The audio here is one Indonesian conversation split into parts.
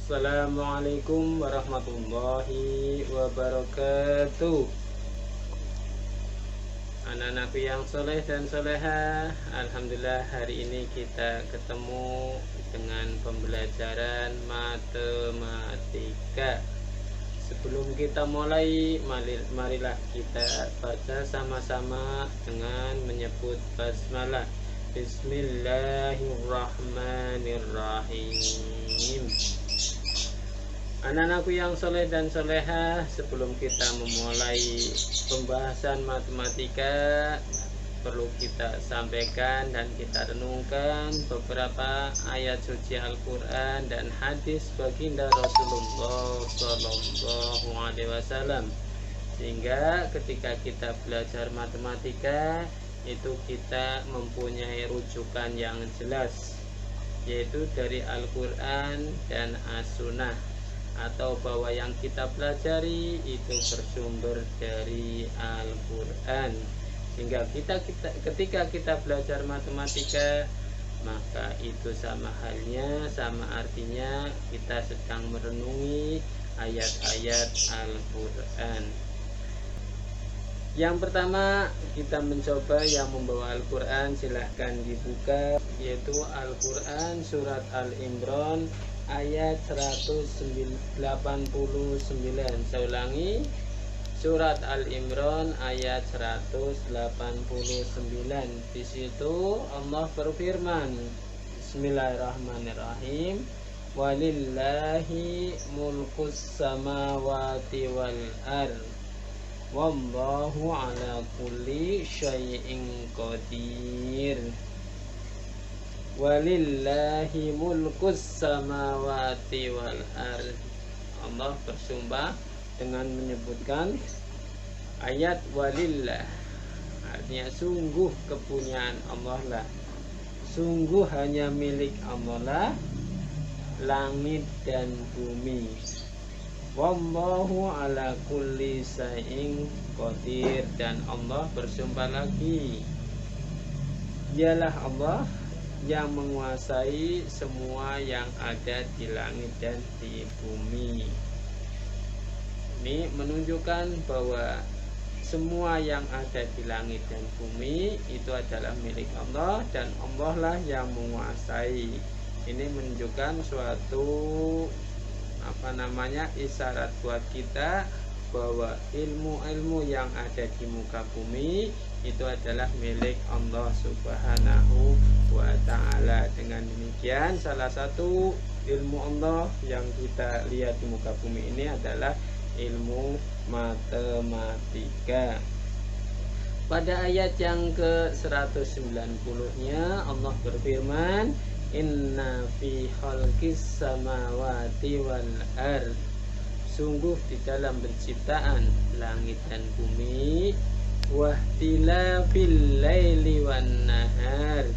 Assalamualaikum warahmatullahi wabarakatuh. Anak-anakku yang soleh dan soleha, alhamdulillah hari ini kita ketemu dengan pembelajaran matematika. Sebelum kita mulai, marilah kita baca sama-sama dengan menyebut basmalah. Bismillahirrahmanirrahim. Anak-anakku yang soleh dan soleha, sebelum kita memulai pembahasan matematika, perlu kita sampaikan dan kita renungkan beberapa ayat suci Al-Quran dan hadis baginda Rasulullah Sallallahu Alaihi Wasallam, sehingga ketika kita belajar matematika itu kita mempunyai rujukan yang jelas, yaitu dari Al-Quran dan As-Sunnah, atau bahwa yang kita pelajari itu bersumber dari Al-Quran, sehingga ketika kita belajar matematika, maka itu sama artinya kita sedang merenungi ayat-ayat Al-Quran. Yang pertama, kita mencoba yang membawa Al-Quran, silahkan dibuka, yaitu Al-Quran surat Al-Imran ayat 189. Saya ulangi, surat Al-Imran ayat 189. Di situ Allah berfirman, Bismillahirrahmanirrahim, walillahi mulkus samawati wal ardh wallahu ala kulli syai'in qadir. Walillahi mulkus samawati wal ardh. Allah bersumpah dengan menyebutkan ayat walillah, artinya sungguh kepunyaan Allah lah, sungguh hanya milik Allah lah langit dan bumi. Wallahu ala kulli syai'in qadir. Dan Allah bersumpah lagi, dialah Allah yang menguasai semua yang ada di langit dan di bumi. Ini menunjukkan bahwa semua yang ada di langit dan bumi itu adalah milik Allah, dan Allah lah yang menguasai. Ini menunjukkan suatu isyarat buat kita bahwa ilmu-ilmu yang ada di muka bumi itu adalah milik Allah Subhanahu wa ta'ala. Dengan demikian, salah satu ilmu Allah yang kita lihat di muka bumi ini adalah ilmu matematika. Pada ayat yang ke-190-nya Allah berfirman, inna fi khalqis samawati wal ardh. Sungguh di dalam penciptaan langit dan bumi, wahtilafil laili wan nahar,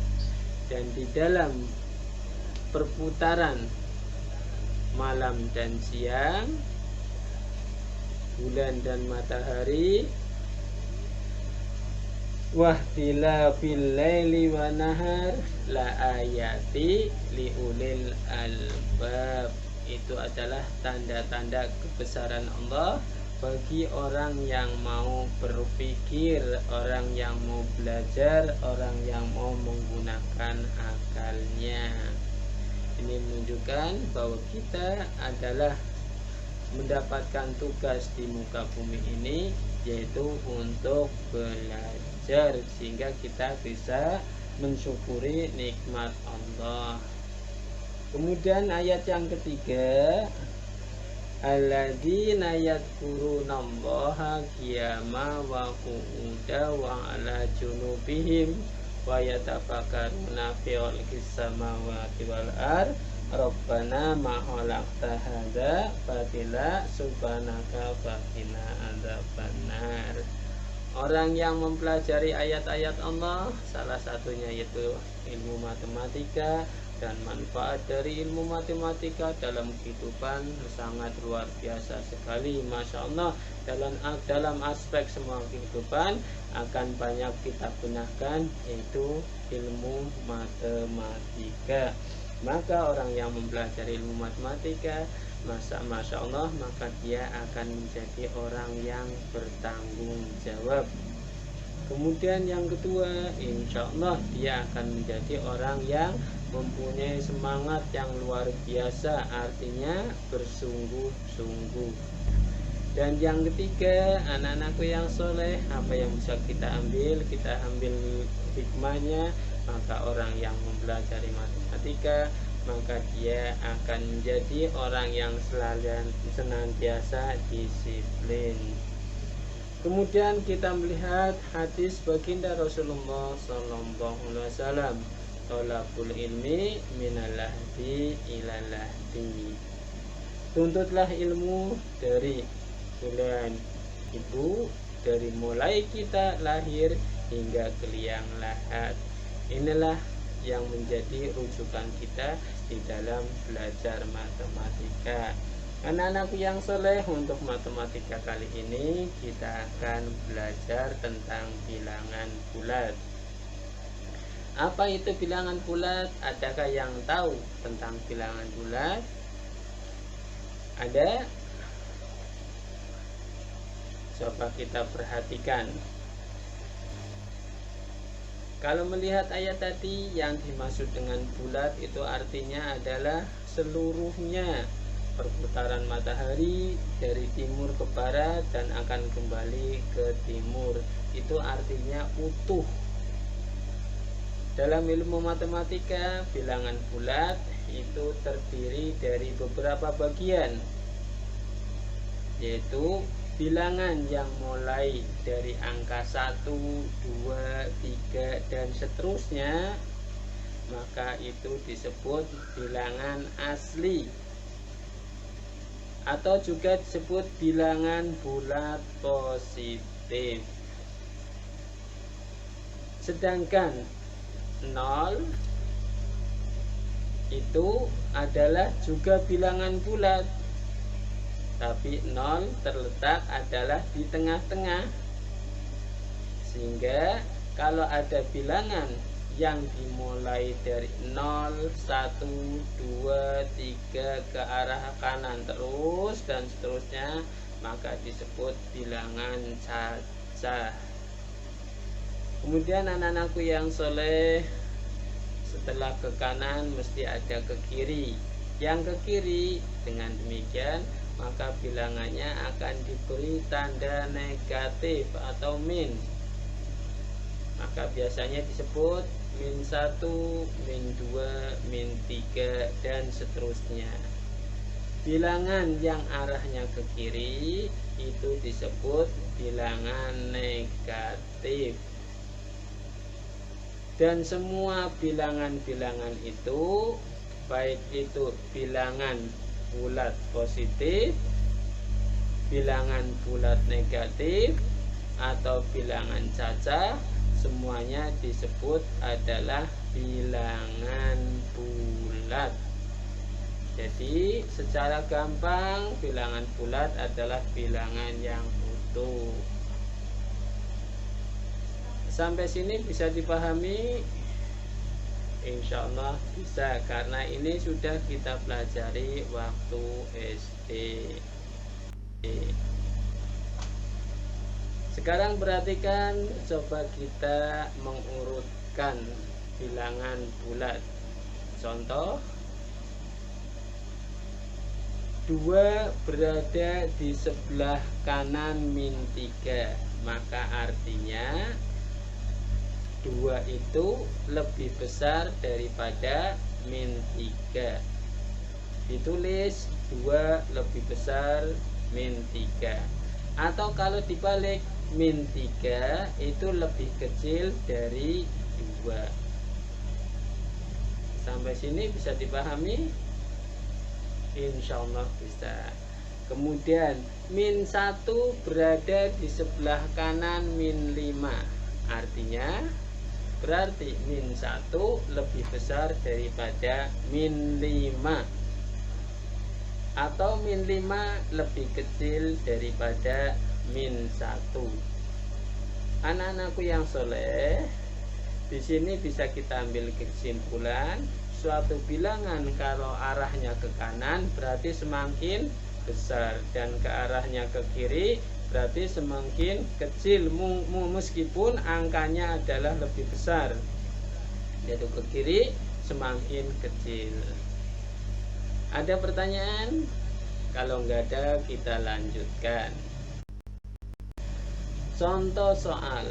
dan di dalam perputaran malam dan siang, bulan dan matahari, wahtilafil laili wan nahar la ayati liulil albab. Itu adalah tanda-tanda kebesaran Allah bagi orang yang mau berpikir, orang yang mau belajar, orang yang mau menggunakan akalnya. Ini menunjukkan bahwa kita adalah mendapatkan tugas di muka bumi ini, yaitu untuk belajar, sehingga kita bisa mensyukuri nikmat Allah. Kemudian ayat yang ketiga, alladzina yadhkurunallaha qiyama wa qu'uda wa ala junubihim wa yatafakkaruna fi khalqis samawati wal ardh rabbana ma khalaqta hadza batila subhanaka faqina adzabannar. Orang yang mempelajari ayat-ayat Allah, salah satunya yaitu ilmu matematika, dan manfaat dari ilmu matematika dalam kehidupan sangat luar biasa sekali, Masya Allah. Dalam aspek semua kehidupan akan banyak kita gunakan, yaitu ilmu matematika. Maka orang yang mempelajari ilmu matematika, Masya Allah, maka dia akan menjadi orang yang bertanggung jawab. Kemudian yang kedua, insya Allah dia akan menjadi orang yang mempunyai semangat yang luar biasa, artinya bersungguh-sungguh. Dan yang ketiga, anak-anakku yang soleh, apa yang bisa kita ambil hikmahnya. Maka orang yang mempelajari matematika, maka dia akan menjadi orang yang senantiasa disiplin. Kemudian kita melihat hadis baginda Rasulullah SAW, tolabul ilmi minalahdi ilalahdi. Tuntutlah ilmu dari bulan ibu, dari mulai kita lahir hingga ke liang lahat. Inilah yang menjadi rujukan kita di dalam belajar matematika. Anak-anakku yang soleh, untuk matematika kali ini kita akan belajar tentang bilangan bulat. Apa itu bilangan bulat? Adakah yang tahu tentang bilangan bulat? Ada? Coba kita perhatikan. Kalau melihat ayat tadi, yang dimaksud dengan bulat itu artinya adalah seluruhnya perputaran matahari dari timur ke barat dan akan kembali ke timur. Itu artinya utuh. Dalam ilmu matematika, bilangan bulat itu terdiri dari beberapa bagian, yaitu bilangan yang mulai dari angka 1, 2, 3 dan seterusnya, maka itu disebut bilangan asli atau juga disebut bilangan bulat positif. Sedangkan 0 itu adalah juga bilangan bulat, tapi 0 terletak adalah di tengah-tengah, sehingga kalau ada bilangan yang dimulai dari 0, 1, 2, 3 ke arah kanan terus dan seterusnya, maka disebut bilangan cacah. Kemudian anak-anakku yang soleh, setelah ke kanan mesti ada ke kiri. Yang ke kiri, dengan demikian maka bilangannya akan diberi tanda negatif atau min. Maka biasanya disebut min 1, min 2, min 3 dan seterusnya. Bilangan yang arahnya ke kiri itu disebut bilangan negatif. Dan semua bilangan-bilangan itu, baik itu bilangan bulat positif, bilangan bulat negatif, atau bilangan cacah, semuanya disebut adalah bilangan bulat. Jadi secara gampang, bilangan bulat adalah bilangan yang utuh. Sampai sini bisa dipahami? Insya Allah bisa, karena ini sudah kita pelajari waktu SD. Sekarang perhatikan, coba kita mengurutkan bilangan bulat. Contoh, 2 berada di sebelah kanan min 3, maka artinya 2 itu lebih besar daripada min 3. Ditulis 2 lebih besar min 3. Atau kalau dibalik, min 3 itu lebih kecil dari 2. Sampai sini bisa dipahami? Insya Allah bisa. Kemudian min 1 berada di sebelah kanan min 5. Artinya berarti min 1 lebih besar daripada min 5, atau min 5 lebih kecil daripada min 1. Anak-anakku yang soleh, di sini bisa kita ambil kesimpulan, suatu bilangan kalau arahnya ke kanan berarti semakin besar, dan ke arahnya ke kiri berarti semakin kecil meskipun angkanya adalah lebih besar, yaitu ke kiri semakin kecil. Ada pertanyaan? Kalau nggak ada, kita lanjutkan. Contoh soal.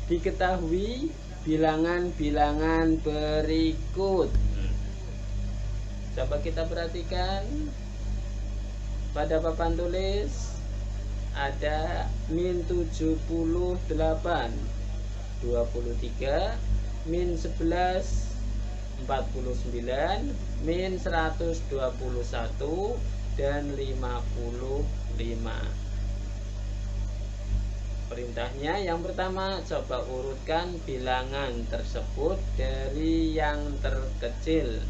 Diketahui bilangan-bilangan berikut. Coba kita perhatikan. Pada papan tulis ada min 78, 23, min 11, 49, min 121, dan 55. Perintahnya yang pertama, coba urutkan bilangan tersebut dari yang terkecil.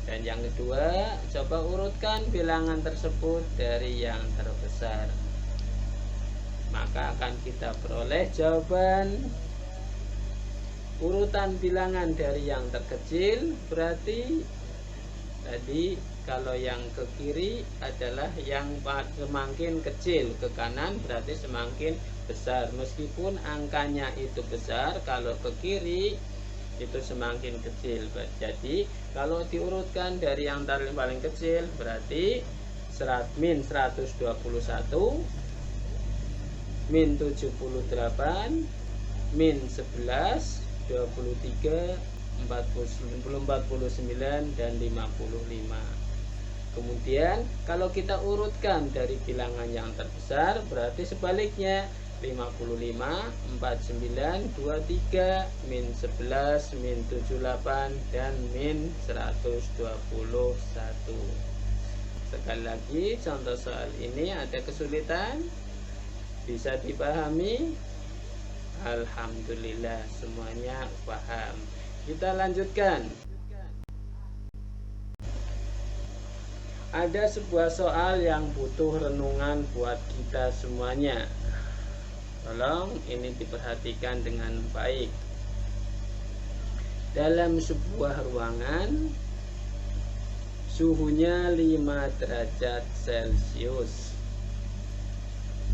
Dan yang kedua, coba urutkan bilangan tersebut dari yang terbesar. Maka akan kita peroleh jawaban. Urutan bilangan dari yang terkecil berarti tadi kalau yang ke kiri adalah yang semakin kecil, ke kanan berarti semakin besar. Meskipun angkanya itu besar, kalau ke kiri itu semakin kecil. Jadi kalau diurutkan dari yang paling kecil berarti min 121, min 78, min 11, 23, 49, dan 55. Kemudian kalau kita urutkan dari bilangan yang terbesar berarti sebaliknya 55, 49, 23, min 11, min 78, dan min 121. Sekali lagi, contoh soal ini ada kesulitan? Bisa dipahami? Alhamdulillah, semuanya paham. Kita lanjutkan. Ada sebuah soal yang butuh renungan buat kita semuanya. Tolong ini diperhatikan dengan baik. Dalam sebuah ruangan suhunya 5 derajat Celcius.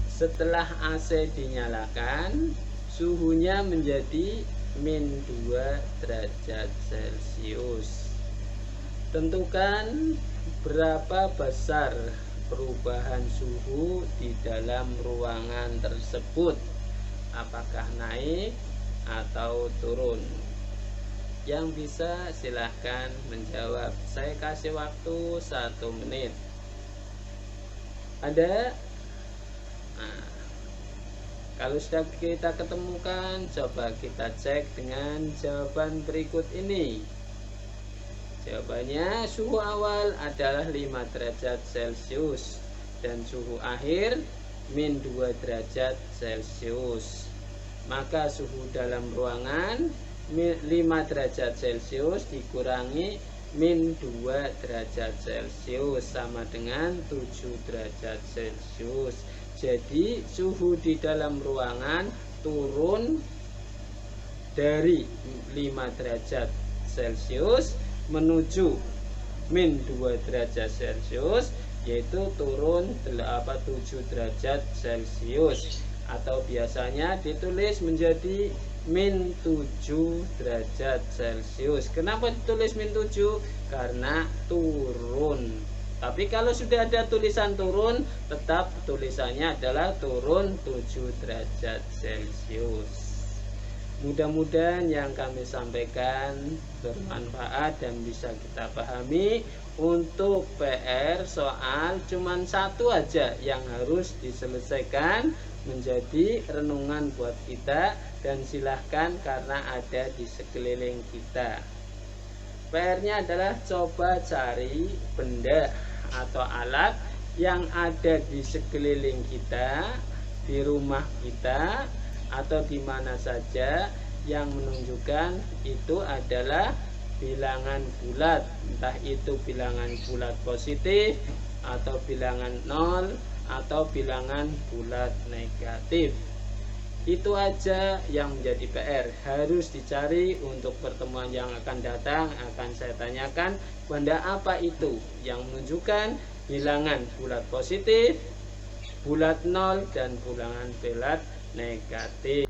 Setelah AC dinyalakan, suhunya menjadi min 2 derajat Celcius. Tentukan berapa besar perubahan suhu di dalam ruangan tersebut. Apakah naik atau turun? Yang bisa silahkan menjawab. Saya kasih waktu 1 menit. Ada? Nah, kalau sudah kita ketemukan, coba kita cek dengan jawaban berikut ini. Jawabannya, suhu awal adalah 5 derajat Celcius dan suhu akhir min 2 derajat Celcius. Maka suhu dalam ruangan 5 derajat Celcius dikurangi min 2 derajat Celcius sama dengan 7 derajat Celcius. Jadi suhu di dalam ruangan turun dari 5 derajat Celcius menuju min 2 derajat Celcius, yaitu turun 7 derajat Celcius, atau biasanya ditulis menjadi min 7 derajat Celcius. Kenapa ditulis min 7? Karena turun. Tapi kalau sudah ada tulisan turun, tetap tulisannya adalah turun 7 derajat Celcius. Mudah-mudahan yang kami sampaikan bermanfaat dan bisa kita pahami. Untuk PR soal cuman satu aja yang harus diselesaikan menjadi renungan buat kita, dan silahkan karena ada di sekeliling kita. PR-nya adalah coba cari benda atau alat yang ada di sekeliling kita, di rumah kita, atau di mana saja yang menunjukkan itu adalah bilangan bulat, entah itu bilangan bulat positif atau bilangan nol atau bilangan bulat negatif. Itu aja yang menjadi PR, harus dicari untuk pertemuan yang akan datang. Akan saya tanyakan benda apa itu yang menunjukkan bilangan bulat positif, bulat nol, dan bilangan bulat negatif.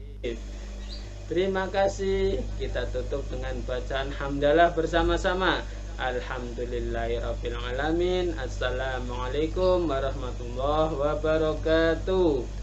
Terima kasih. Kita tutup dengan bacaan hamdalah bersama-sama. Alhamdulillahirabbil alamin. Assalamualaikum warahmatullahi wabarakatuh.